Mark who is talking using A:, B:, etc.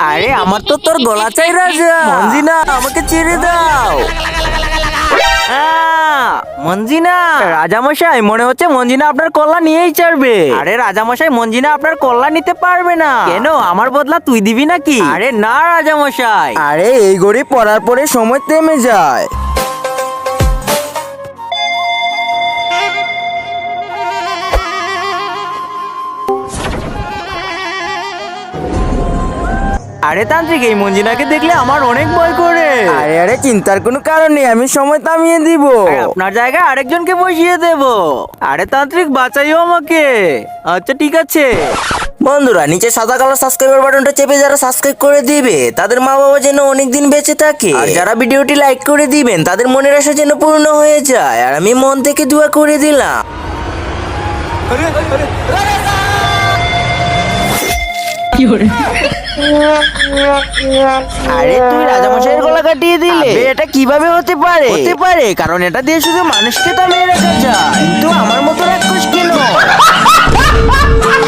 A: আরে আমার তো তোর গলা চাই রাজা। মঞ্জিনা আমাকে ছেড়ে দাও। মঞ্জিনা, রাজামশাই মনে হচ্ছে মঞ্জিনা আপনার কল্লা নিয়েই ছাড়বে। আরে রাজামশাই, মঞ্জিনা আপনার কল্লা নিতে পারবে না। কেন, আমার বদলা তুই দিবি নাকি? আরে না রাজামশাই।
B: আরে এই ঘড়ি পড়ার পরে সময় থেমে যায়।
A: আরে তান্ত্রিক, এই মঞ্জিনাকে দেখলে আমার অনেক ভয় করে।
B: আরে আরে চিন্তার কোনো কারণ নেই, আমি সময় থামিয়ে দিব।
A: আপনার জায়গায় আরেকজনকে বসিয়ে দেব। আরে তান্ত্রিক, বাঁচাইও আমাকে। আচ্ছা ঠিক আছে।
B: বন্ধুরা, নিচে সাদা কালার সাবস্ক্রাইবার বাটনটা চেপে যারা সাবস্ক্রাইব করে দিবে তাদের মা বাবা যেন অনেকদিন বেঁচে থাকে, আর যারা ভিডিওটি লাইক করে দিবেন তাদের মনের আশা যেন পূর্ণ হয়ে যায়। আর আমি মন থেকে দোয়া করে দিলাম।
A: আরে তুই রাজামশাইয়ের গলা কাটিয়ে দিলে। এটা কিভাবে হতে পারে? হতে পারে কারণ এটা দিয়ে শুধু মানুষকে তো মেরে রাখা যায়, কিন্তু